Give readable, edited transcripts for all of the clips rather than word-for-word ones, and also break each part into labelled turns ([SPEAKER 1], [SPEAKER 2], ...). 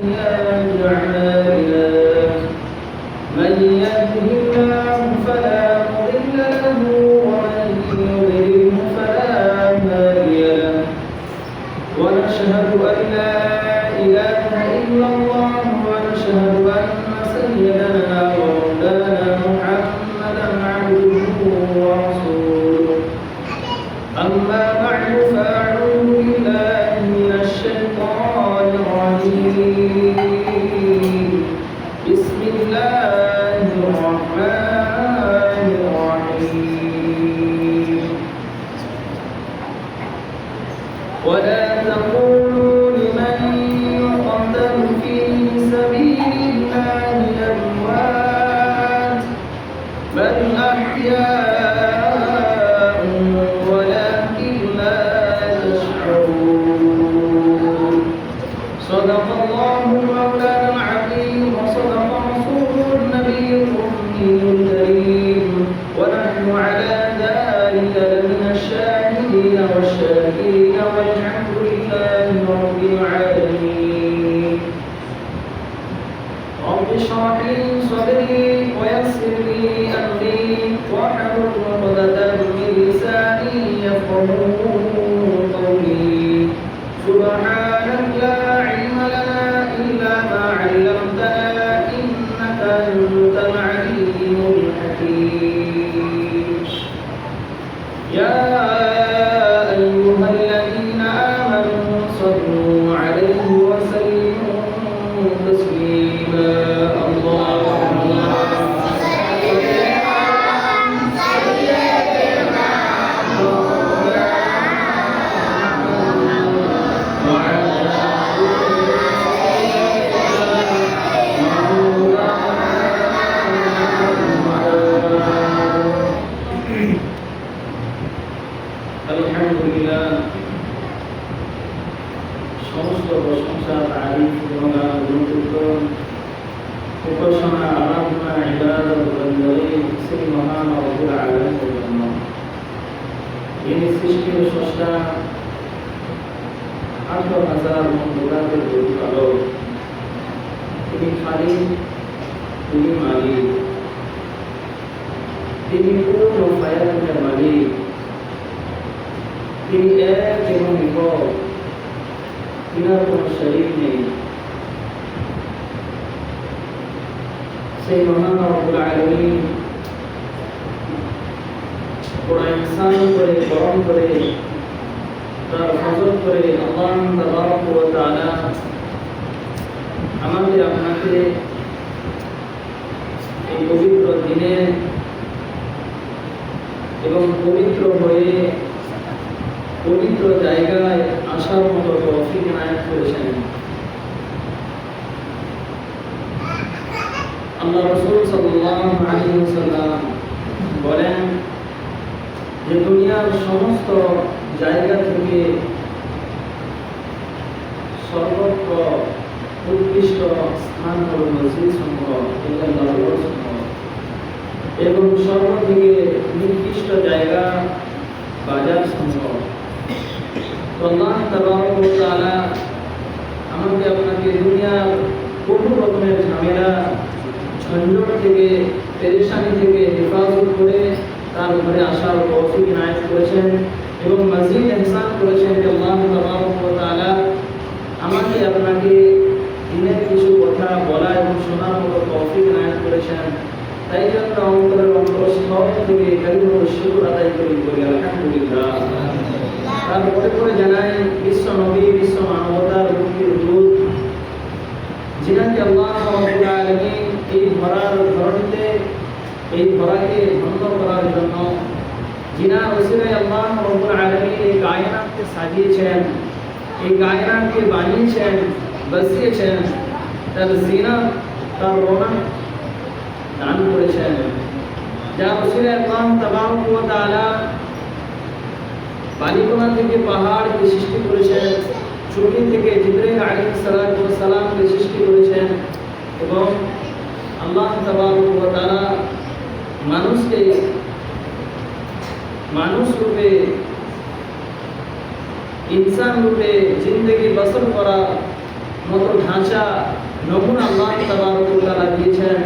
[SPEAKER 1] من يهده الله فلا مضل له ومن يضلل فلا هادي له ونشهد أن لا إله إلا الله ونشهد أن سيدنا ومولانا محمدا عبده ورسوله أما بعد فأعوذ بالله من الشيطان الرجيم بسم الله الرحمن الرحيم ولا تقولوا لمن يقتل في سبيل الله أموات بل أحياء ولكن لا تشعرون صدق الله مولانا العظيم وصدق رسوله النبي الأمي الكريم ونحن على ذلك لمن الشاهدين والشاكرين والحمد لله رب العالمين رب اشرح لي صدري ويسر لي أمري واحلل عقدة من لساني يفقهوا قولي سبحانك لا علم لنا إلا ما علمتنا إنك أنت العليم الحكيم يا أيها الذين آمنوا صلوا عليه وسلموا تسليما اللهم আলহামদুলিল্লাহ সমস্ত প্রশংসা তারিফ গুণগান গুণযুক্ত উপাসনা আরাধনা ইবাদত বন্দী সেই মহান রব্বুল আলামিনের জন্য যিনি সৃষ্টি ও স্রষ্টা 18,000 মখলুকাতের প্রতিপালক তিনি খালিক তিনি মালিক তিনি পূর্ণ ফায়াতের মালিক তিনি এক এবং একক তিনার কোনো শরীক নেই সেই মহান রব্বুল আলামিন পুরা ইনসান করে গরম করে তার হজরত করে আল্লাহ তাবারক ওয়া তাআলা আমাদের আপনাকে এই পবিত্র দিনে এবং পবিত্র হয়ে পবিত্র জায়গায় আসার মতো তৌফিক এনায়েত করেছেন আল্লাহ রাসূল সাল্লাল্লাহু আলাইহি ওয়াসাল্লাম বলেন যে দুনিয়ার সমস্ত জায়গা থেকে সর্বোচ্চ উৎকৃষ্ট স্থান হল মসজিদ সমূহ এবং সর্বদিকে নিকৃষ্ট জায়গা বাজার সমূহ। আল্লাহ তাবারক ওয়া তাআলা আমাকে আপনাকে দুনিয়ার কোনো রকমের ঝামেলা ঝঞ্ঝট থেকে পেরেশানি থেকে হেফাজত করে তার ঘরে আসার তৌফিক এনায়েত করেছেন এবং মজিদ ইহসান করেছেন যে আল্লাহ তাবারক ওয়া তাআলা আমাকে আপনাকে দিনের কিছু কথা বলা এবং শোনার মতো তৌফিক এনায়েত করেছেন। তাই জন্য অন্তরের অন্তরস্থল থেকে কালিমাতুশ শুকর আদায় করি আলহামদুলিল্লাহ। তারপরে করে জানাই বিশ্ব নবী বিশ্ব মানবতার মুক্তির দূত যিনাকে আল্লাহ রাব্বুল আলামিন এই ধরার ধরনীতে এই ধরাকে ধন্য করার জন্য যিনার ওসিলায় আল্লাহ রাব্বুল আলামিন এই কায়নাতকে সাজিয়েছেন, এই কায়নাতকে বানিয়েছেন, বসিয়েছেন, তার জিনাত তার রৌনক দান করেছেন। যার ওসিলায় আল্লাহ তাবারক ওয়া তাআলা বালিকোনা থেকে পাহাড়কে সৃষ্টি করেছেন, চুটি থেকে জিবরাইল আলাইহিস সালাতু ওয়াস সালামকে সৃষ্টি করেছেন এবং আল্লাহ তাবারক ওয়া তাআলা মানুষকে মানুষ রূপে इंसान रूपे जिंदगी बसर करा মতো ঢাঁচা নমুনা আল্লাহ তাবারক ওয়া তাআলা দিয়েছেন,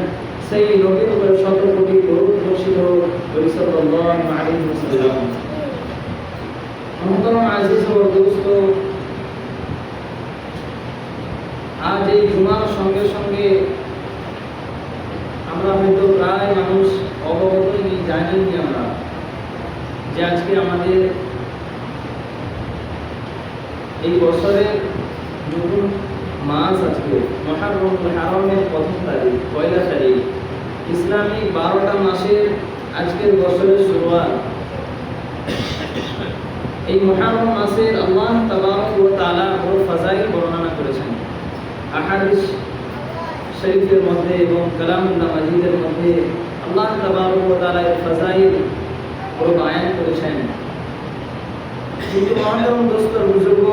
[SPEAKER 1] সেই নবীর উপরে শত কোটি দরুদ বর্ষিত হোক সাল্লাল্লাহু আলাইহি ওয়াসাল্লাম। মুহতারাম আজিজ ও দোস্ত, আজ এই জুমার সঙ্গে সঙ্গে আমরা হয়তো প্রায় মানুষ অবগতই জানি আমরা যে আজকে আমাদের এই বছরের নতুন মাস, আজকে মুহররমুল হারামের প্রথম তারিখ, পয়লা তারিখ, ইসলামী 12টা মাসের আজকের বছরের শুরুয়াত। এই মুহররম মাসের আল্লাহ তাবারক ওয়া তাআলা বড় ফাজাইল বর্ণনা করেছেন আহাদিস শরীফের মধ্যে এবং কালামুল্লাহ মাজিদের মধ্যে। আল্লাহ তাবারক ওয়া তাআলা এর ফাজাইল বড় বয়ান করেছেন। কিন্তু মহতরম দোস্ত বুজুর্গ,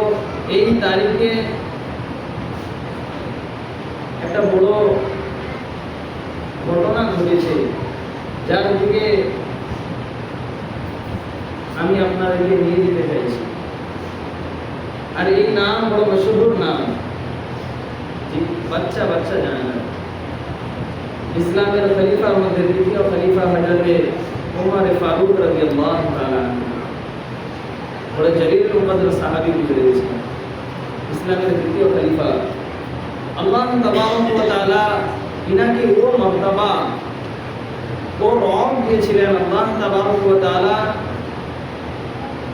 [SPEAKER 1] এই তারিখে একটা বড় ঘটনা ঘটেছে, যার দিকে আমি আপনাদেরকে নিয়ে যেতে চাইছি। আর এই নাম বড় মশহুর নাম, বাচ্চা বাচ্চা জানে না। ইসলামের খলিফার মধ্যে দ্বিতীয় খলিফা হযরতে ওমর ফারুক রাদিয়াল্লাহু তাআলা বড় জলিলুল কদর সাহাবী গুজরে গেছেন, ইসলামের দ্বিতীয় খলিফা। আল্লাহ তাবারক ওয়া তাআলা ইনাকে ও মর্তবা ও রব দিয়েছিলেন। আল্লাহ তাবারক ওয়া তাআলা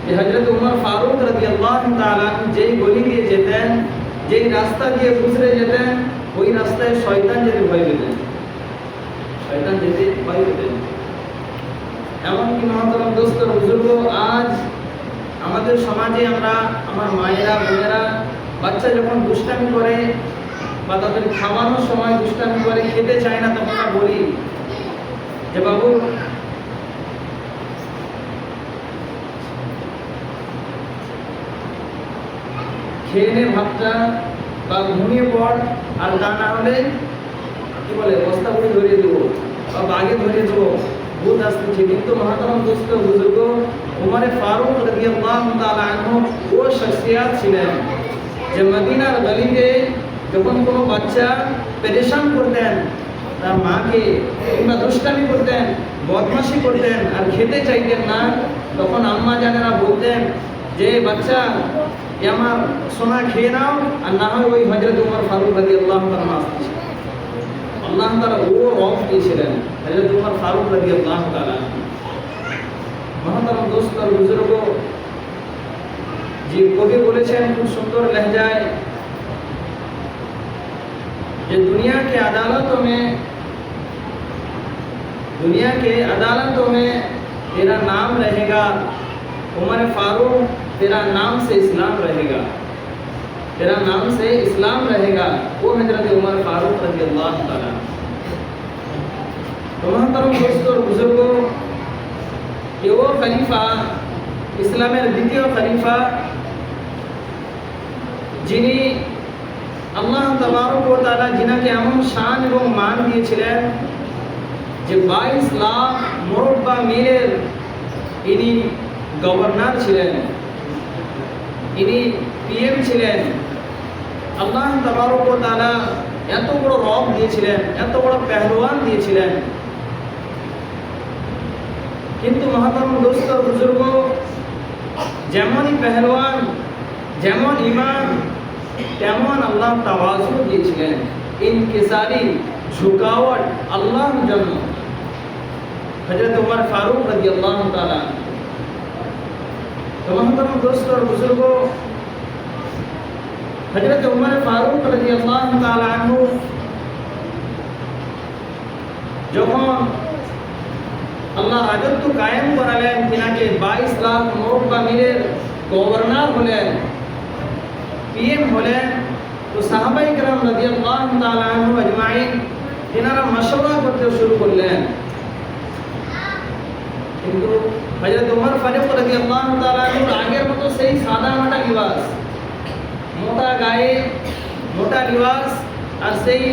[SPEAKER 1] যে হযরত ওমর ফারুক রাদিয়াল্লাহু তাআলা যেই গলি দিয়ে যেতেন, যেই রাস্তা দিয়ে গুজরে যেতেন, ওই রাস্তায় শয়তান যেতে ভয় পেতেন, শয়তান যেতে ভয় পেতেন। এমনকি মহতরম দোস্ত বুজুর্গ, আজ আমাদের সমাজে আমরা, আমার মায়েরা বোনেরা, বাচ্চা যখন দুষ্টামি করে বা তাদের খাওয়ানোর সময় দুষ্টামি করে, খেতে চায় না, তখন আমরা বলি যে বাবু খেয়ে নে ভাতটা বা ঘুমিয়ে পড়, আর তা না হলে কি বলে বস্তা করে ধরিয়ে দেবো বা বাগে ধরিয়ে দেবো, ভূত আসতেছে। কিন্তু মহতরম দোস্ত বুজুর্গ, ওমর ফারুক রাদিয়াল্লাহু তাআলা আনহু ও শখসিয়াত ছিলেন যে মদিনার গলিতে যখন কোনো বাচ্চা পেরেশান করতেন তার মাকে, কিংবা দুষ্টামি করতেন, বদমাশি করতেন আর খেতে চাইতেন না, তখন আম্মা জানেরা বলতেন যে বাচ্চা আমার সোনা খেয়ে নাও, আর না হয় ওই হযরত ওমর ফারুক রাদিয়াল্লাহু তাআলা আসতেছে। আল্লাহ তাআলা ও রব দিয়েছিলেন হযরত ওমর ফারুক রাদিয়াল্লাহু তাআলা। মহতরম দোস্ত আর বুজুর্গ, যে কবি বলেছেন খুব সুন্দর লহজায় যে दुनिया के अदालतों में तेरा नाम रहेगा, उमर फारूक तेरा नाम से इस्लाम रहेगा, तेरा नाम से इस्लाम रहेगा, वो हजरत उमर फारूक रज़ियल्लाहु ताला। तो महतरम दोस्तों और बुजुर्गों, ये वो खलीफा, इस्लामेर द्वितीय खलीफा, যিনি আল্লাহ তাবারক ওয়া তাআলা যিনাকে এমন শান এবং মান দিয়েছিলেন যে 22 লাখ মুরব্বা মিলের ইনি গভর্নর ছিলেন, ইনি পিএম ছিলেন। আল্লাহ তাবারক ওয়া তাআলা এত বড় রব দিয়েছিলেন, এত বড় পেহলওয়ান দিয়েছিলেন। কিন্তু মহতরম দোস্ত বুজুর্গ, যেমনই পেহলওয়ান, যেমন ইমাম, তেমন আল্লাহ তাওয়াজু দিয়েছিলেন, ইনকিসারি, ঝুঁকাওয়াট আল্লাহর জন্য। হযরত ওমর ফারুক রাদিয়াল্লাহু তাআলা। তো মহতরম দোস্ত আর বুজুর্গ, হযরত ওমর ফারুক রাদিয়াল্লাহু তাআলা আনহু যখন আল্লাহ রাজত্ব কায়েম করালেন, তিনাকে 22 লাখ মুরব্বা মিলের গভর্নর হলেন, পিএম হলেন, তো সাহাবায়ে কেরাম রাদিয়াল্লাহু তাআলা আনহু আজমাইন তিনারা মাশওয়ারা করতে শুরু করলেন। কিন্তু হযরত ওমর ফারুক রাদিয়াল্লাহু তাআলা আনহু আগের মতো সেই সাদা মাটা লিবাস, মোটা গায়ে, মোটা লিবাস, আর সেই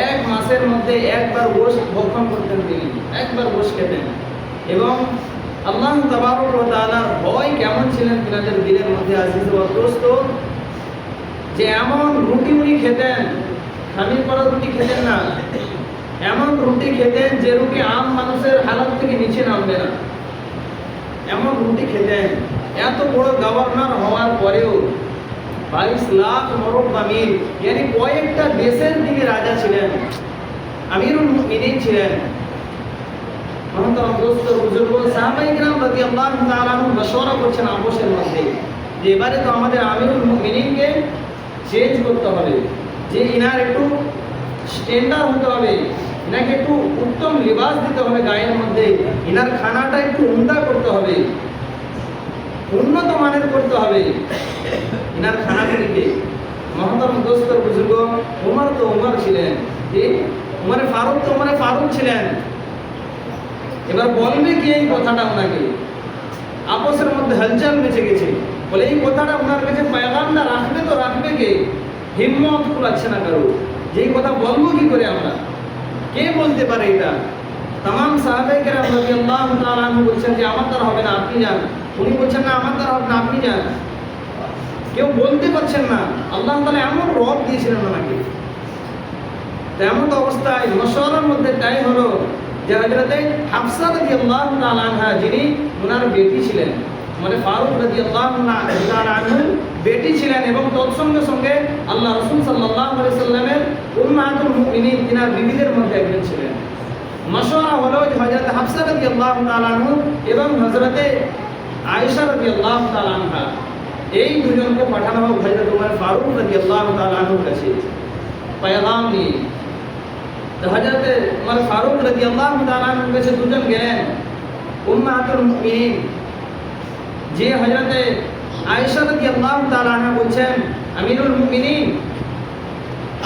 [SPEAKER 1] এক মাসের মধ্যে একবার গোশত ভক্ষণ করতেন তিনি, একবার গোশত খেতেন। এবং আল্লাহ তাবারক ওয়া তাআলার ভয় কেমন ছিলেন তিনাদের দিলের মধ্যে আজিজ ও দোস্ত, যে এমন রুটি উনি খেতেন, খামির করা রুটি খেতেন না, এমন রুটি খেতেন যে রুটি আম মানুষের হালত থেকে নিচে নামবে না, এমন রুটি খেতেন। এত বড় গভর্নর হওয়ার পরেও 22 লাখ মরব্বা মিল, यानी কয়েকটা দেশের তিনি রাজা ছিলেন, আমিরুল মুমিনিন ছিলেন। মহতরম দোস্ত বুজুর্গ, সাহাবায়ে কিরাম রাদিয়াল্লাহু তাআলা আনহুম মাশওয়ারা করছেন আপোষের মধ্যে যে এবারে তো আমাদের আমিরুল মুমিনিনকে চেঞ্জ করতে হবে, যে ইনার একটু স্ট্যান্ডার্ড হতে হবে, ইনাকে একটু উত্তম লিবাস দিতে হবে গায়ের মধ্যে, ইনার খানাটা একটু উমদা করতে হবে, উন্নত মানের করতে হবে ইনার খানাগুলিকে। মহতরম দোস্ত বুজুর্গ, উমর তো উমর ছিলেন, যে উমরে ফারুক তো উমরে ফারুক ছিলেন। এবার বলবে কি এই কথাটা ওনাকে? আপোষের মধ্যে হলচল মেচে গেছে, বলে এই কথাটা ওনার কাছে পয়গামটা রাখবে তো রাখবে কে? হিম্মত কুলাচ্ছে না কারো, যে এই কথা বলবো কি করে আমরা, কে বলতে পারে এটা? তাম সাহাবায়ে কেরাম রাদিয়াল্লাহু তাআলা আনহু বলছেন যে আমার দ্বারা হবে না, আপনি যান। উনি বলছেন না আমার দ্বারা হবে না, আপনি যান। কেউ বলতে পারছেন না। আল্লাহ তাআলা এমন রব দিয়েছিলেন ওনাকে। তেমন অবস্থায় মশওয়ারার মধ্যে তাই হলো যে হযরতে হাফসা রাদিয়াল্লাহু তাআলা আনহা, যিনি ওনার বেটি ছিলেন, মানে ফারুক রাদিয়াল্লাহু তাআলা আনহু বেটি ছিলেন, এবং তৎসঙ্গে সঙ্গে আল্লাহ রাসূল সাল্লাল্লাহু আলাইহি সাল্লামের উম্মাহাতুল মুমিনিন, তিনার বিবিদের মধ্যে একজন ছিলেন। মশওয়ারা হলো যে হযরতে হাফসা রাদিয়াল্লাহু তাআলা আনহু এবং হযরতে আয়েশা রাদিয়াল্লাহু তাআলা আনহা, এই দুজনকে পাঠানো হোক হযরত ওমর ফারুক রাদিয়াল্লাহু তাআলা আনহুর কাছে পয়গাম নিয়ে। তো হযরতে ওমর ফারুক রাদিয়াল্লাহু তাআলা আনহুর কাছে দুজন গেলেন, উম্মাহাতুল মুমিনিন যে হযরতে আয়েশা রাদিয়াল্লাহু তাআলা আনহা বলছেন, আমিরুল মুমিনিন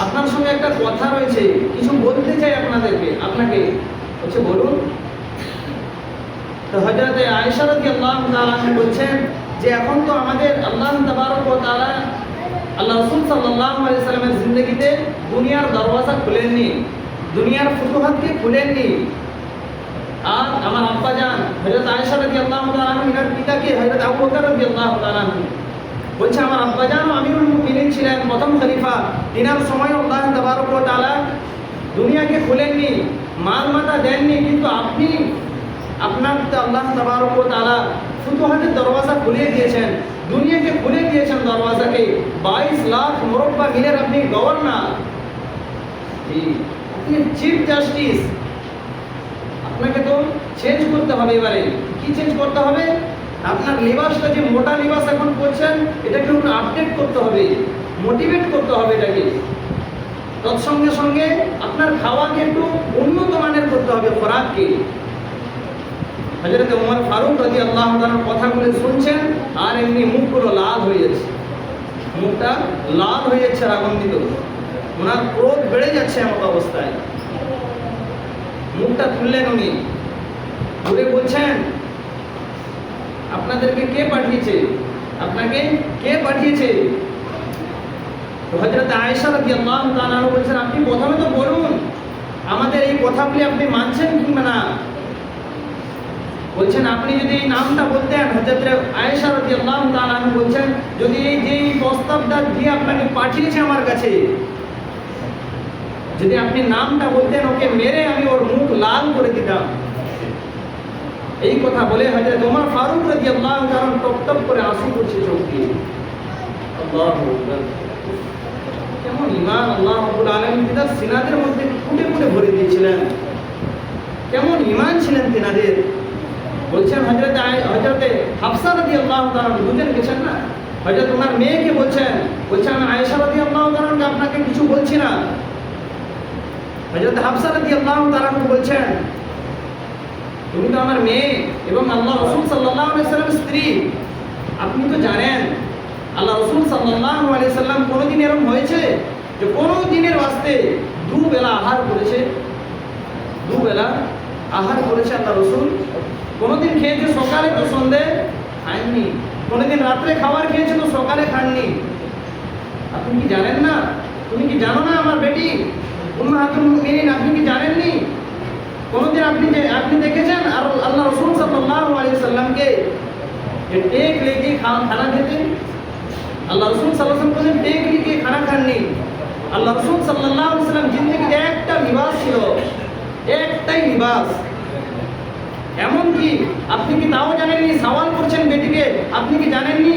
[SPEAKER 1] আপনার সঙ্গে একটা কথা রয়েছে, কিছু বলতে চাই আপনাকে। বলছে বলুন। তো হযরতে আয়েশা রাদিয়াল্লাহু তাআলা আনহা বলছেন যে এখন তো আমাদের আল্লাহ তাবারক ওয়া তাআলা আল্লাহ রাসূল সাল্লাল্লাহু আলাইহি সাল্লামের জিন্দেগিতে দুনিয়ার দরওয়াজা খুলেননি, দুনিয়ার ফুতুহাতকে খুলেননি। আর আমার আব্বা জান হযরত আয়েশা রাদিয়াল্লাহু তাআলা আনহা, এর পিতাকে হযরত আবু বকর রাদিয়াল্লাহু তাআলা আনহু বলছে আমার আব্বা জান আমিরুল মুমিনিন ছিলেন, প্রথম খলিফা, তিনার সময় আল্লাহ তাবারক ওয়া তাআলা দুনিয়াকে খুলেননি, মাল মাতা দেননি, কিন্তু আপনি আপনার তো আল্লাহ তাবারক ওয়া তাআলা ফুতুহাতের দরওয়াজা খুলে দিয়েছেন, দুনিয়াকে খুলে দিয়েছেন দরওয়াজাকে। 22 লাখ মুরব্বা মিলের আপনি গভর্নর, আপনি চিফ জাস্টিস, আপনাকে তো চেঞ্জ করতে হবে। এবারে কি চেঞ্জ করতে হবে? আপনার লিবাসটা, যে মোটা লিবাস এখন পরছেন, এটাকে একটু আপডেট করতে হবে, মোটিভেট করতে হবে এটাকে। তৎসঙ্গে সঙ্গে আপনার খাওয়াকে একটু উন্নত মানের করতে হবে, খোরাককে। হযরত ওমর ফারুক রাদিয়াল্লাহু তাআলার কথাগুলো শুনছেন আর এমনি মুখগুলো লাল হয়ে যাচ্ছে, মুখটা লাল হয়ে যাচ্ছে, রাগান্বিত, ওনার ক্রোধ বেড়ে যাচ্ছে এমন অবস্থায়। মুখটা খুললেন উনি, ঘুরে বলছেন আপনাদেরকে কে পাঠিয়েছে, আপনাকে কে পাঠিয়েছে? তো হযরত আয়েশা রাদিয়াল্লাহু তাআলা বলছেন আপনি প্রথমে তো বলুন আমাদের এই কথাগুলি আপনি মানছেন কিংবা না। বলছেন আপনি যদি এই নামটা বলতেন, হযরত আয়েশা রাদিয়াল্লাহু তাআলা বলছেন যদি এই যে প্রস্তাবটা দিয়ে আপনাকে পাঠিয়েছে আমার কাছে, যদি আপনি নামটা বলতেন, ওকে মেরে আমি ওর মুখ লাল করে দিতাম। এই কথা বলে হযরত ওমর ফারুক রাদিয়াল্লাহু তাআলা টপ টপ করে আঁসু পড়ছে চোখ দিয়ে। আল্লাহু আকবার, কেমন ঈমান আল্লাহ রাব্বুল আলামিন তার সিনাদের মধ্যে ফুটে ফুটে ভরে দিয়েছিলেন, কেমন ঈমান ছিলেন তিনাদের। বলছেন হযরতে হাফসা রাদিয়াল্লাহু তাআলা, দুজন গেছেন না, হযরত ওনার মেয়েকে বলছেন আমি আয়েশা রাদিয়াল্লাহু তাআলা আপনাকে কিছু বলছি না। হযরত হাফসা রাদিয়াল্লাহু তাআলা বলছেন তুমি তো আমার মেয়ে এবং আল্লাহ রাসূল সাল্লাল্লাহু আলাইহি সাল্লামের স্ত্রী, আপনি তো জানেন আল্লাহ রাসূল সাল্লাল্লাহু আলাইহি সাল্লাম কোনোদিন এরকম হয়েছে যে কোনো দিনের ওয়াস্তে দুবেলা আহার করেছে, দুবেলা আহার করেছে আল্লাহ রাসূল? কোনোদিন খেয়েছে সকালে তো সন্ধ্যে খাননি, কোনোদিন রাত্রে খাবার খেয়েছে তো সকালে খাননি। আপনি কি জানেন না? তুমি কি জানো না আমার বেটি উম্মাহাতুল মুমিনিন, আপনি কি জানেননি? কোনোদিন আপনি দেখেছেন আর আল্লাহ রাসূল সাল্লাল্লাহু আলাইহি সাল্লামকে টেক লেগে খানা খেতে? আল্লাহ রসুল সাল্লাল্লাহু আলাইহি ওয়াসাল্লাম টেক লিখে খানা খাননি। আল্লাহ রসুল সাল্লাল্লাহু আলাইহি ওয়াসাল্লাম জিন্দেগিতে একটা লিবাস ছিল, একটাই লিবাস। এমনকি আপনি কি তাও জানেননি, সওয়াল করছেন বেটিকে, আপনি কি জানেননি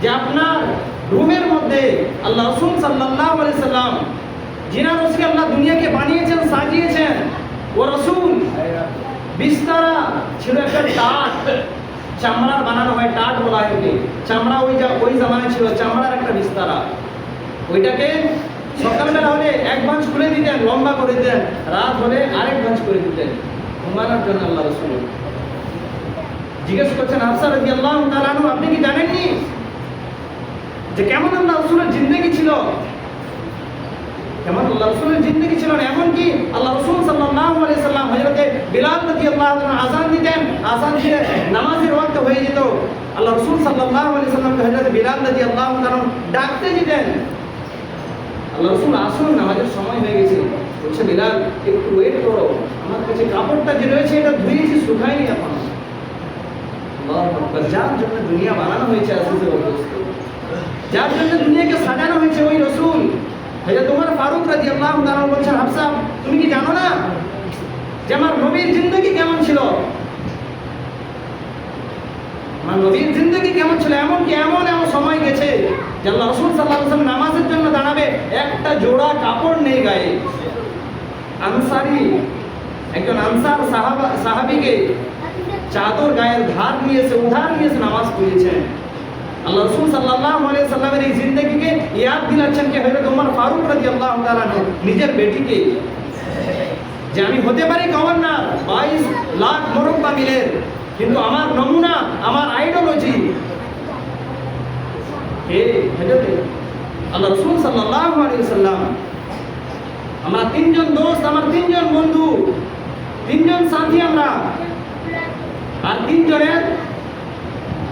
[SPEAKER 1] যে আপনার রুমের মধ্যে আল্লাহ রসুল সাল্লাল্লাহু আলাইহি সাল্লাম যিনি রসুল আল্লাহ দুনিয়াকে বানিয়েছেন, সাজিয়েছেন, ও রসুল বিস্তারা ছিল একটা টাট, চামড়ার বানানো হয়, টাট বলা হয় ওকে। চামড়া ওই জামানায় ছিল চামড়ার একটা বিস্তারা। ওইটাকে সকালবেলা হলে এক ভাঁজ খুলে দিতেন, লম্বা করে দিতেন, রাত হলে আরেক ভাঁজ করে দিতেন ঘুমানোর জন্য। আল্লাহ রসুল জিজ্ঞেস করছেন হাফসা রাদিয়াল্লাহু তাআলা আনহা, আপনি কি জানেননি যে কেমন আল্লাহ রসুলের জিন্দেগি ছিল, কেমন আল্লাহ রসুলের জিন্দেগি ছিল? এমনকি আল্লাহ রসুল সাল্লাল্লাহু আলাইহি সাল্লাম হযরতে বিলাল রাদিয়াল্লাহু তাআলা আযান দিতেন, আযান দিয়ে নামাজের ওয়াক্ত হয়ে যেত, আল্লাহ রসুল সাল্লাল্লাহু আলাইহি সাল্লামকে হযরতে বিলাল রাদিয়াল্লাহু তাআলা ডাকতে যেতেন, আল্লাহ রসুল আসুন নামাজের সময় হয়ে গেছে। বলছে বিলাল একটু ওয়েট করো, আমার কাছে কাপড়টা যে রয়েছে এটা ধুয়েছি, শুকায়নি এখন। আল্লাহু আকবার। যার জন্য দুনিয়া বানানো হয়েছে, আসলে যার জন্য দুনিয়াকে সাজানো হয়েছে ওই রসুল। হযরত ওমর ফারুক রাদিয়াল্লাহু তাআলা বলছেন হাফসা তুমি কি জানো না যে আমার নবীর জিন্দেগি কেমন ছিল? আমার নবীর জিন্দেগি কেমন ছিল? এমনকি এমন সময় গেছে যে আল্লাহ রাসূল সাল্লাল্লাহু আলাইহি ওয়াসাল্লাম নামাজের জন্য দাঁড়াবে, একটা জোড়া কাপড় নেই গায়ে। আনসারী একজন আনসার সাহাবীকে চাদর গায়ের ধার নিয়েছে, উধার নিয়েছে, নামাজ পড়িয়েছেন। আল্লাহ রাসূল সাল্লাল্লাহু আলাইহি সাল্লামের এই জিন্দেগিকে ইয়াদ দিলাচ্ছেন কে হযরত ওমর ফারুক রাদিয়াল্লাহু তাআলা নিজের বেটিকে, যে আমি হতে পারি গভর্নর 22 লাখ মুরব্বা মিলের, কিন্তু আমার নমুনা, আমার আইডিওলজি হযরত আল্লাহ রাসূল সাল্লাল্লাহু আলাইহি সাল্লাম। আমরা তিনজন দোস্ত, আমার তিনজন বন্ধু, তিনজন সাথী আমরা, আর তিনজনের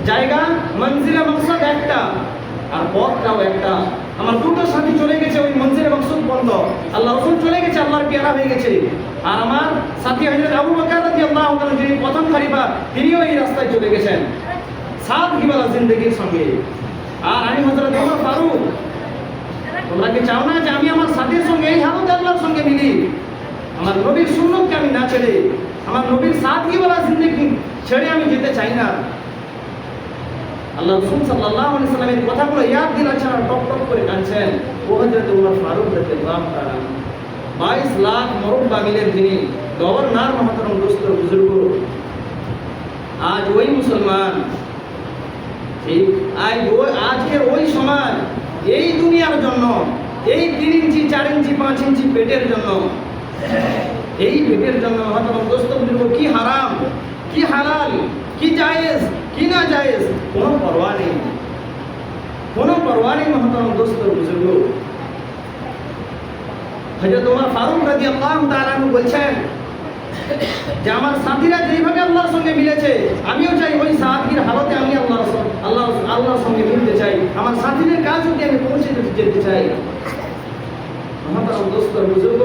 [SPEAKER 1] জায়গা মঞ্জিলে মকসদ একটা, আর পথটাও একটা। আমার দুটো সাথী চলে গেছে ওই মঞ্জিলে মকসদ বন্ধ, আল্লাহ রাসূল চলে গেছে, আল্লাহর পেয়ারা হয়ে গেছে। আর আমার সাথী হযরত আবু বকর রাদিয়াল্লাহু তাআলা, যিনি প্রথম খলিফা, তিনিও এই রাস্তায় চলে গেছেন সাদগিওয়ালা জিন্দেগির সঙ্গে। আর আমি হযরত ওমর ফারুক। তোমরা কি চাও না যে আমি আমার সাথীর সঙ্গে এই হালতে আল্লাহর সঙ্গে মিলি? আমার নবীর সুন্নতকে আমি না ছেড়ে, আমার নবীর সাদগিওয়ালা জিন্দেগি ছেড়ে আমি যেতে চাই না। আল্লাহ রাসূল সাল্লাল্লাহু আলাইহি সাল্লামের কথাগুলো ইয়াদ দিলাচ্ছেন আর টপ টপ করে কাঁদছেন। ও হযরত ওমর ফারুক রাদিয়াল্লাহু তাআলা 22 লাখ মুরব্বা মিলের যিনি গভর্নর, মহতরম দোস্ত বুজুর্গ, আজ ওই মুসলমান, আজকের ওই সমাজ এই দুনিয়ার জন্য, এই 3 ইঞ্চি 4 ইঞ্চি 5 ইঞ্চি পেটের জন্য, এই পেটের জন্য মহতরম দোস্ত বুজুর্গ, কি হারাম, কি হালাল, কি জায়েজ, কি না জায়েজ, কোনো পরোয়া নেই, কোনো পরোয়া নেই মহতরম দোস্ত বুজুর্গ। হযরত ওমর ফারুক রাদিয়াল্লাহু তাআলা বলছেন যে আমার সাথীরা যেইভাবে আল্লাহর সঙ্গে মিলেছে, আমিও চাই ওই সাথীর হালতে আমি আল্লাহর সঙ্গে মিলতে চাই, আমার সাথীদের কাজ যদি আমি পৌঁছে যেতে চাই। মহতরম দোস্ত বুজুর্গ,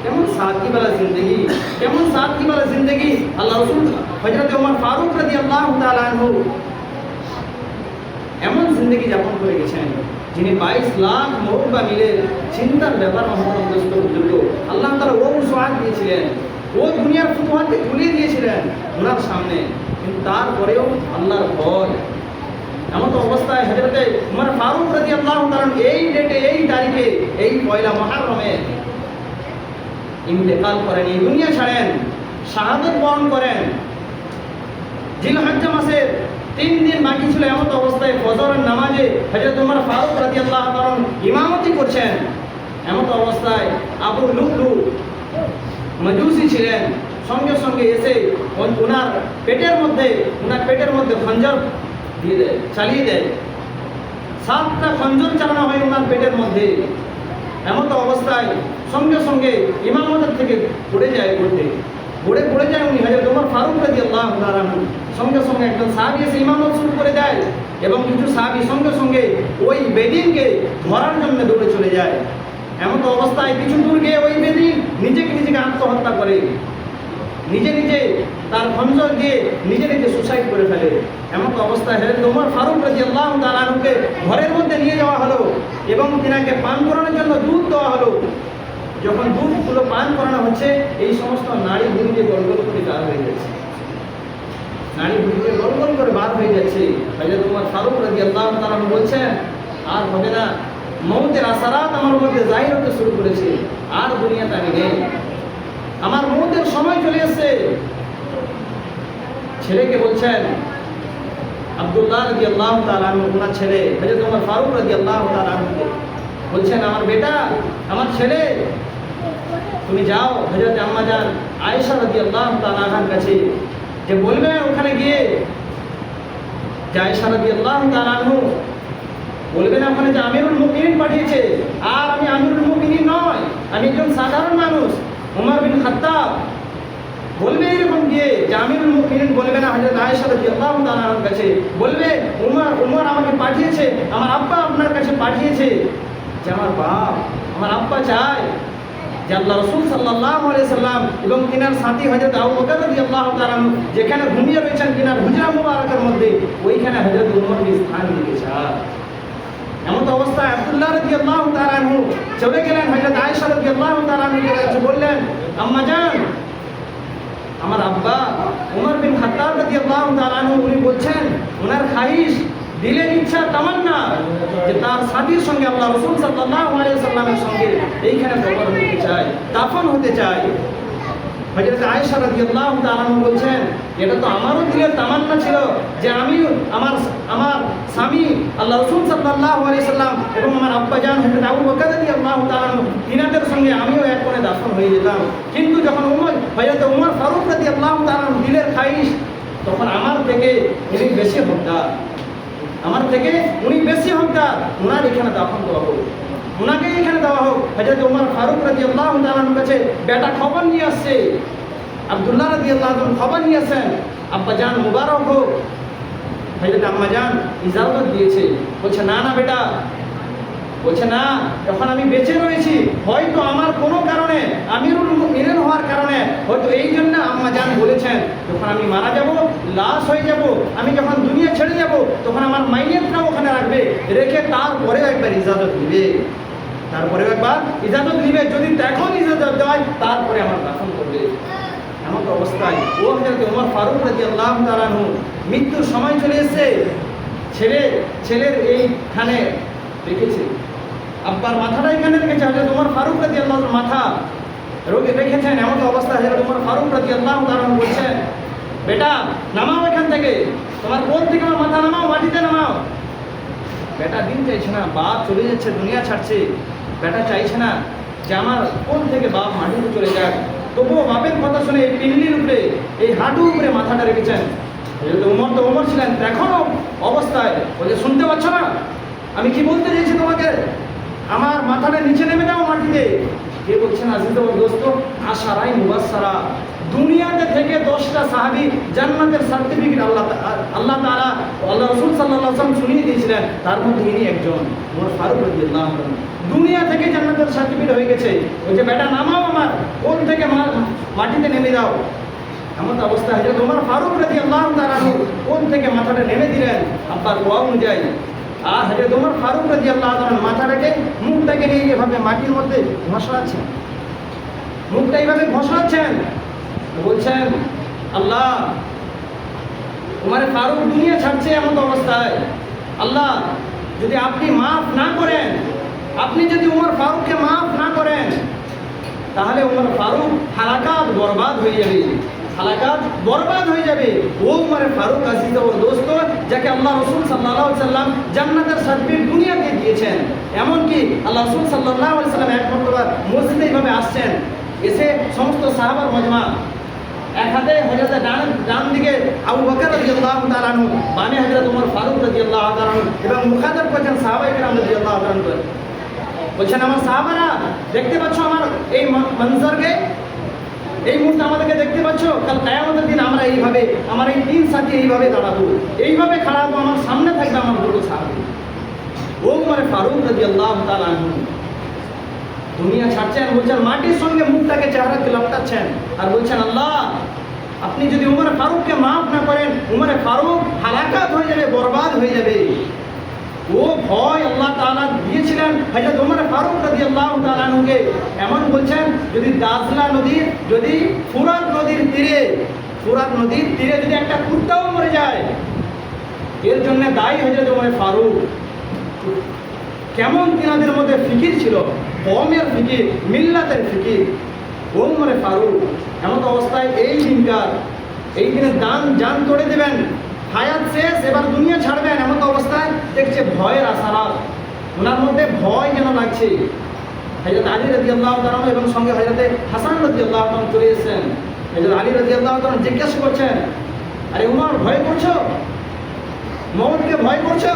[SPEAKER 1] কেমন সাদগিওয়ালা জিন্দেগি, কেমন সাদগিওয়ালা জিন্দেগি আল্লাহ রাসূল হযরত ওমর ফারুক রাদিয়াল্লাহু তাআলা আনহু এমন জিন্দেগি যাপন করে গেছেন, যিনি 22 লাখ মুরব্বা মিলে চিন্তার ব্যাপার। মহতরম দোস্ত বুজুর্গ, আল্লাহ তাআলা ও সুআদ দিয়েছিলেন, ও দুনিয়ার ফুতুহাতকে খুলিয়ে দিয়েছিলেন ওনার সামনে, কিন্তু তারপরেও আল্লাহর ভয়। এমন তো অবস্থায় হযরত ওমর ফারুক রাদিয়াল্লাহু তাআলা এই ডেটে, এই তারিখে, এই 1 মুহররমে ইন্তেকাল করেন, এই দুনিয়া ছাড়েন, শাহাদাত বরণ করেন। জিলহজ্জা মাসের 3 দিন বাকি ছিল, এমন অবস্থায় ফজরের নামাজে হযরত ওমর ফারুক রাদিয়াল্লাহু তাআলা ইমামতি করছেন। এমন অবস্থায় আবু লুলু মাজুসি ছিলেন, সঙ্গে সঙ্গে এসে ওনার পেটের মধ্যে খঞ্জর দিয়ে দেয়, চালিয়ে দেয়। 7টা খঞ্জর চালানো হয় ওনার পেটের মধ্যে। এমন অবস্থায় সঙ্গে সঙ্গে ইমামতের থেকে পড়ে যায়, পড়ে যায় উনি হযরত ওমর ফারুক রাদিয়াল্লাহু তাআলা। সঙ্গে সঙ্গে একজন সাহাবী এসে ইমামত শুরু করে দেয়, এবং কিছু সাহাবী সঙ্গে সঙ্গে ওই বেদিনকে ধরার জন্য দৌড়ে চলে যায়। এমন অবস্থায় কিছু দূর গিয়ে ওই বেদিন নিজেকে আত্মহত্যা করে, নিজে
[SPEAKER 2] তার খঞ্জর দিয়ে নিজে নিজে সুসাইড করে ফেলে। এমন অবস্থায় হযরত ওমর ফারুক রাদিয়াল্লাহু তাআলা আনহুকে ঘরের মধ্যে নিয়ে যাওয়া হলো এবং তিনাকে পান করানোর জন্য দুধ দেওয়া হলো। যখন দুধগুলো পান করানো হচ্ছে, এই সমস্ত নাড়ি ভুঁড়িতে গলগল করে বার হয়ে যাচ্ছে, নাড়ি ভুঁড়িতে গলগল করে বার হয়ে যাচ্ছে। হযরত ওমর ফারুক রাদিয়াল্লাহু তাআলা বলছেন, আর হবে না, মৌতের আসারাত আমার মধ্যে জাহির হতে শুরু করেছে, আর দুনিয়াতে আমি নেই, আমার মৌতের সময় চলে এসেছে। ছেলেকে বলছেন, আব্দুল্লাহ রাদিয়াল্লাহু তাআলা আনহু, ওনার ছেলে হযরত ওমর ফারুক রাদিয়াল্লাহু তাআলা আনহুকে বলছেন, আমার বেটা, আমার ছেলে, তুমি যাও হযরত আম্মা জান আয়েশা রাদিয়াল্লাহু তাআলা আনহার কাছে, যে বলবে ওখানে গিয়ে, যে আয়েশা রাদিয়াল্লাহু তাআলা আনহু বলবেন ওখানে যে আমিরুল মুমিনিন পাঠিয়েছে, আর আমি আমিরুল মুমিনিন নয়, আমি একজন সাধারণ মানুষ, ওমর বিন খাত্তাব। বলবে এরকম গিয়ে যে আমিরুল মুমিনিন বলবে না হযরত আয়েশা রাদিয়াল্লাহু তাআলা আনহার কাছে, বলবে ওমর আমাকে পাঠিয়েছে, আমার আব্বা আপনার কাছে পাঠিয়েছে, যে আমার বাপ, আমার আব্বা চায় যে আল্লাহ রাসূল সাল্লাল্লাহু আলাইহি সাল্লাম এবং তিনার সাথী হযরত আবু বকর রাদিয়াল্লাহু তাআলা যেখানে ঘুমিয়ে রয়েছেন তিনার হুজরা মুবারকের মধ্যে, ওইখানে হযরত ওমরকে স্থান দিতে চায়। এমন অবস্থায় আব্দুল্লাহ রাদিয়াল্লাহু তাআলা আনহু চলে গেলেন হযরত আয়েশা রাদিয়াল্লাহু তাআলা আনহুর কাছে, বললেন, আম্মা জান, আমার আব্বা ওমর বিন খাত্তাব রাদিয়াল্লাহু তাআলা আনহু উনি বলছেন, ওনার খাহিশ, দিলের ইচ্ছা, তামান্না, যে তার সাথীর সঙ্গে আল্লাহ রাসূল সাল্লাল্লাহু আলাইহি সাল্লামের সঙ্গে এইখানে কবর হতে চায়, দাফন হতে চায়। হযরত আয়েশা রাদিয়াল্লাহু তাআলা আনহা বলছেন, এটা তো আমারও দিলের তামান্না ছিল যে আমি আমার স্বামী আল্লাহ রাসূল সাল্লাল্লাহু আলাইহি সাল্লাম এবং আমার আব্বা জান হযরত আবু বকর রাদিয়াল্লাহু তাআলা তিনাদের সঙ্গে আমিও এক কোণে দাফন হয়ে যেতাম। কিন্তু যখন হযরত ওমর ফারুক রাদিয়াল্লাহু তাআলা দিলের খাইশ, তখন আমার থেকে উনি বেশি হকদার, আমার থেকে উনি বেশি হকদার, ওনার এখানে দাফন দেওয়া হোক, ওনাকে এখানে দেওয়া হোক। হযরত ওমর ফারুক রাদিয়াল্লাহু তাআলার কাছে বেটা খবর নিয়ে আসছে, আব্দুল্লাহ রাদিয়াল্লাহু তাআলা খবর নিয়ে আসেন, আব্বা জান মুবারক হোক। হযরত আম্মা জান ইজাজত দিয়েছে, বলছে, না না বেটা, বলছে, না, এখন আমি বেঁচে রয়েছি, হয়তো আমার কোনো কারণে, আমিরুল মুমিনিন হওয়ার কারণে, হয়তো এই জন্য আম্মা জান বলেছেন, যখন আমি মারা যাব, লাশ হয়ে যাব, আমি যখন দুনিয়া ছেড়ে যাব, তখন আমার মাইয়াতটাও ওখানে রাখবে, রেখে তারপরেও একবার ইজাজত দিবে, তারপরেও একবার ইজাজত দিবে, যদি এখন ইজাজত দেয় তারপরে আমার দাফন করবে। এমন অবস্থায় ও হযরত ওমর ফারুক রাদিয়াল্লাহু তাআলা আনহু মৃত্যুর সময় চলে এসেছে, ছেলের এইখানে রেখেছে, আব্বার মাথাটা এখানে রেখেছে, হযরত ওমর ফারুক রাদিয়াল্লাহু তাআলা মাথা রোগে রেখেছেন। এমন অবস্থায় হযরত ওমর ফারুক রাদিয়াল্লাহু তাআলা বলছেন, বেটা নামাও এখান থেকে, তোমার কোল থেকে আমার মাথা নামাও, মাটিতে নামাও। বেটা দিন চাইছে না, বাপ চলে যাচ্ছে, দুনিয়া ছাড়ছে, বেটা চাইছে না যে আমার কোল থেকে বাপ মাটিতে চলে যাক, তবুও বাপের কথা শুনে এই পিল্লির উপরে, এই হাঁটুর উপরে মাথাটা রেখেছেন। যেহেতু ওমর তো ওমর ছিলেন, এখনো অবস্থায় বলে, শুনতে পাচ্ছ না আমি কি বলতে চাইছি তোমাকে, আমার মাথাটা নিচে নেমে দাও মাটিতে। কে বলছেন, আজিজ ও দোস্ত, আশারাই মুবাশশারা, দুনিয়াতে থেকে 10টা সাহাবী জান্নাতের সার্টিফিকেট আল্লাহ তাআলা আল্লাহ রাসূল সাল্লাল্লাহু আলাইহি ওয়াসাল্লাম শুনিয়ে দিয়েছিলেন, তার মধ্যে ইনি একজন, ওমর ফারুক রাদিয়াল্লাহু আনহু। দুনিয়া থেকে জান্নাতের সার্টিফিকেট হয়ে গেছে, বলছে, বেটা নামাও, আমার কোল থেকে মাটিতে নেমে দাও। এমন অবস্থা হযরত ওমর ফারুক রাদিয়াল্লাহু তাআলা কোল থেকে মাথাটা নেমে দিলেন আব্বার দোয়া অনুযায়ী। আর হযরত ওমর ফারুক রাদিয়াল্লাহু তাআলা মাথাটাকে, মুখটাকে নিয়ে এভাবে মাটির মধ্যে ঘষাচ্ছেন, মুখটা এইভাবে ঘষাচ্ছেন, বলছেন, আল্লাহ, ওমর ফারুক দুনিয়া ছাড়ছে এমন অবস্থায়, আল্লাহ যদি আপনি মাফ না করেন, আপনি যদি ওমর ফারুককে মাফ না করেন, তাহলে ওমর ফারুক হালাকাত বরবাদ হয়ে যাবে, হালাকাত বরবাদ হয়ে যাবে। ও ওমর ফারুক আজিজ ও দোস্ত, যাকে আল্লাহ রাসূল সাল্লাল্লাহু আলাইহি সাল্লাম জান্নাতের সার্টিফিকেট দুনিয়াতে দিয়েছেন। এমনকি আল্লাহ রাসূল সাল্লাল্লাহু আলাইহি সাল্লাম এক মর্তবা মসজিদে এইভাবে আসছেন, এসে সমস্ত সাহাবার মজমা, এক হাতে হযরত ডান দিকে আবু বকর রাদিয়াল্লাহু তাআলা আনহু, বামে হযরত ওমর ফারুক রাদিয়াল্লাহু তাআলা আনহু, এবং মুখাতাব করছেন সাহাবায়ে কেরাম রাদিয়াল্লাহু তাআলা আনহু। বলছেন, আমার সাহাবারা, দেখতে পাচ্ছ আমার এই মঞ্জরকে, এই মুহূর্তে আমাদেরকে দেখতে পাচ্ছ, কাল কিয়ামতের দিন আমরা এইভাবে, আমার এই 3 সাথী এইভাবে দাঁড়াবো, এইভাবে খাড়াবো, আমার সামনে থাকবে আমার বড় সাহাবী ওমর ফারুক রাদিয়াল্লাহু তাআলা আনহু। দুনিয়া ছাড়ছেন, বলছেন, মাটির সঙ্গে মুখটাকে চেহারাকে লপটাচ্ছেন আর বলছেন, আল্লাহ আপনি যদি উমর ফারুককে মাফ না করেন, উমর ফারুক হালাকাত হয়ে যাবে, বরবাদ হয়ে যাবে। ও ভয় আল্লাহ তাআলা দিয়েছিলেন হযরত উমর ফারুক রাদিয়াল্লাহু তাআলা আনহুকে। এমন বলছেন, যদি দাজলা নদীর, যদি ফুরাত নদীর তীরে যদি একটা কুত্তাও মরে যায়, এর জন্য দায়ী হযরত উমর ফারুক। কেমন তিনাদের মধ্যে ফিকির ছিল, কওমের ফিকির, মিল্লাতের ফিকির। উমর ফারুক এমন অবস্থায় এই দিনে জান তোড়ে দেবেন, হায়াত শেষ, এবার দুনিয়া ছাড়বেন, এমন অবস্থায় দেখছে ভয়ের আসারাত, ওনার মধ্যে ভয় যেন লাগছে। হযরত আলী রাদিয়াল্লাহু তাআলা এবং সঙ্গে হযরত হাসান রাদিয়াল্লাহু তাআলা চলে এসেছেন। হযরত আলী রাদিয়াল্লাহু তাআলা জিজ্ঞাসা করছেন, আরে উমর, ভয় করছো? মওতকে ভয় করছো?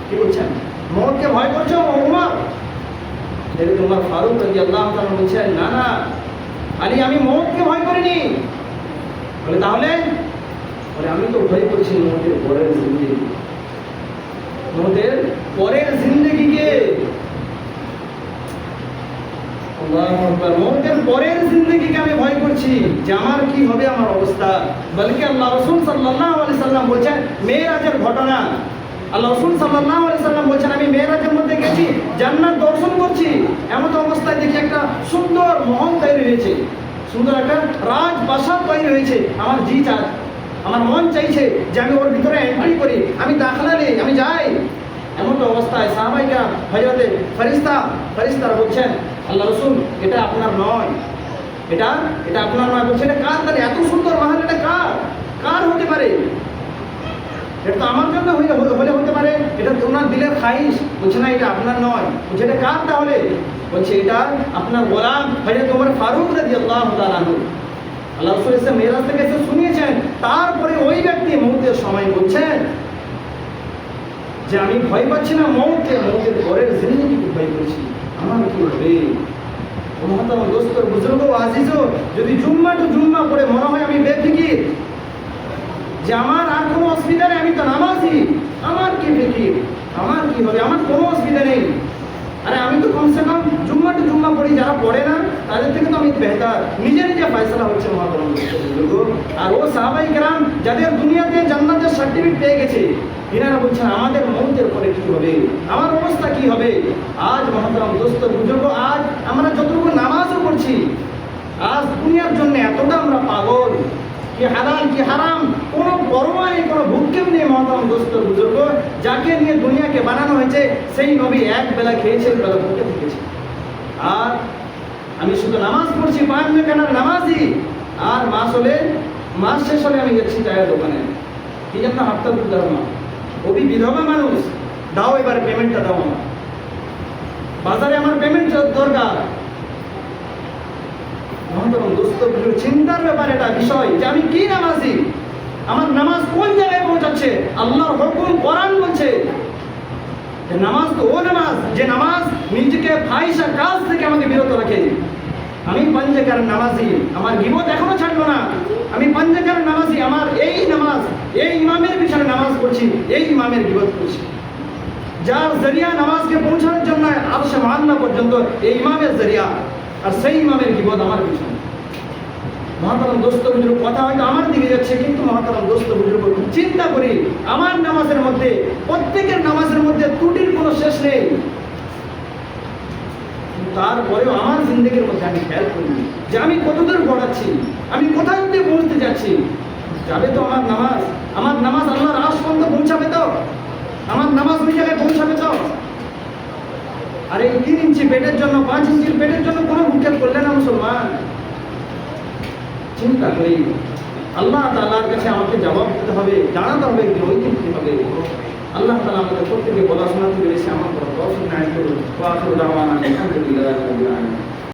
[SPEAKER 2] কি বলছেন? মওতকে ভয় করছো উমর? হযরত উমর ফারুক রাদিয়াল্লাহু তাআলা বলছেন, না না আলী, আমি মওতকে ভয় করিনি। বলে তাহলে? বলে আমি তো ভয় করছি মওতের পরের জিন্দেগি, মওতের পরের জিন্দেগিকে। আল্লাহু আকবার, মওতের পরের জিন্দেগিকে আমি ভয় করছি যে আমার কি হবে, আমার অবস্থা। বলকে আল্লাহ রাসূল সাল্লাল্লাহু আলাইহি সাল্লাম বলছেন মেরাজের ঘটনা। আল্লাহ রাসূল সাল্লাল্লাহু আলাইহি সাল্লাম বলছেন, আমি মেরাজের মধ্যে গেছি, জান্নাত দর্শন করছি, এমন অবস্থায় দেখি একটা সুন্দর মহল তৈরি হয়েছে, সুন্দর একটা রাজপ্রাসাদ তৈরি হয়েছে। আমার মন চাইছে যে আমি ওর ভিতরে এন্ট্রি করি, আমি দাখলা নেই, আমি যাই। এমন অবস্থায় সাহাবাইরা হযরতে ফেরেশতারা বলছেন, আল্লাহ রাসূল, এটা আপনার নয়, এটা আপনার নয়। বলছে, এটা কার? তাহলে এত সুন্দর মহল, এটা কার হতে পারে? এটা তো আমার জন্য হলে হতে পারে, এটা ওনার দিলের খাইশ। বলছে না, এটা আপনার নয়। বলছে, এটা কার তাহলে? বলছে, এটা আপনার গোলাম হযরত উমর ফারুক রাদিয়াল্লাহু তাআলা আনহু। আল্লাহ রাসূল এসে মেরাজ থেকে এসে শুনিয়েছেন। তারপরে ওই ব্যক্তি মওতের সময় বলছেন যে আমি ভয় পাচ্ছি না মওতের পরের জিন্দেগিকে ভয় করছি, আমার কি হবে। মহতরম দোস্ত, বুজুর্গ, আজিজ, যদি জুম্মা পড়ে মনে হয় আমি বেফিকির, যে আমার আর কোনো অসুবিধা নেই, আমি তো নামাজি, আমার কি ফিকির, আমার কি হবে, আমার কোনো অসুবিধা নেই। আরে আমি তো কমসে কম জুম্মা পড়ি, যারা পড়ে না তাদের থেকে তো আমি বেহতার। নিজে ফয়সালা হচ্ছে মহতরম বুজুর্গ। আর ও সাহাবায়ে কেরাম যাদের দুনিয়াতে জান্নাতের সার্টিফিকেট পেয়ে গেছে, এনারা বলছেন আমাদের মওতের পরে কি হবে, আমার অবস্থা কি হবে। আজ মহতরম দোস্ত বুজুর্গ, আজ আমরা যতটুকু নামাজও পড়ছি, আজ দুনিয়ার জন্য এতটা আমরা পাগল, কি হালাল কি হারাম কোনো পরোয়া নেই, কোনো ভূক্ষেপ নেই। মহতরম দোস্ত বুজুর্গ, যাকে নিয়ে দুনিয়াকে বানানো হয়েছে সেই নবী এক বেলা খেয়েছে, এক বেলা ভুকে থেকেছে। আর আমি শুধু নামাজ পড়ছি, পাঁচ কেনার নামাজি, আর মাস শেষ হলে আমি যাচ্ছি চায়ের দোকানে, কি জন্য হাফতা তুলতে হবে। ওই বিধবা মানুষ, দাও এবার পেমেন্টটা দাও, আমার বাজারে আমার পেমেন্ট দরকার। মহতরম দোস্ত, চিন্তার ব্যাপার এটা বিষয় যে আমি কি নামাজি, আমার নামাজ কোন জায়গায় পৌঁছাচ্ছে। আল্লাহর হুকুম কোরআন বলছে যে নামাজ তো ও নামাজ যে নামাজ নিজেকে ফাহিশা কাজ থেকে আমাকে বিরত রাখে। আমি পাঞ্জেকার নামাজি, আমার গীবত এখনো ছাড়লো না। আমি পাঞ্জেকার নামাজি, আমার এই নামাজ, এই ইমামের পিছনে নামাজ পড়ছি, এই ইমামের গীবত করছি, যার জরিয়া নামাজকে পৌঁছানোর জন্য আরশে মাআলা পর্যন্ত এই ইমামের জরিয়া, আর সেই ইমামের গীবত আমার পিছনে। মহতরম দোস্ত বুজুর্গ, কথা হয়তো আমার দিকে যাচ্ছে, কিন্তু মহতরম দোস্ত বুজুর্গ, চিন্তা করি আমার নামাজের মধ্যে, প্রত্যেকের নামাজের মধ্যে ত্রুটির কোনো শেষ নেই। তারপরেও আমার জিন্দগির মধ্যে আমি খেয়াল করি যে আমি কতদূর গড়াচ্ছি, আমি কোথায় অব্দি পৌঁছতে যাচ্ছি। যাবে তো আমার নামাজ আল্লাহর আরশ পর্যন্ত পৌঁছাবে তো, আমার নামাজ ওই জায়গায় পৌঁছাবে তো। আর এই 3 ইঞ্চি পেটের জন্য, 5 ইঞ্চির পেটের জন্য কোনো ভূক্ষেপ করলে না মুসলমান। চিন্তা করি, আল্লাহ তাআলার কাছে আমাকে জবাব দিতে হবে, জানাতে হবে, ওই দিন কি হবে। আল্লাহ তাআলা আমাদের প্রত্যেককে বলা শোনাতে পেরেছে, আমার বড় দর্শন নাই করুন। ওয়া আখিরু দাওয়ানা আলহামদুলিল্লাহি রাব্বিল আলামিন।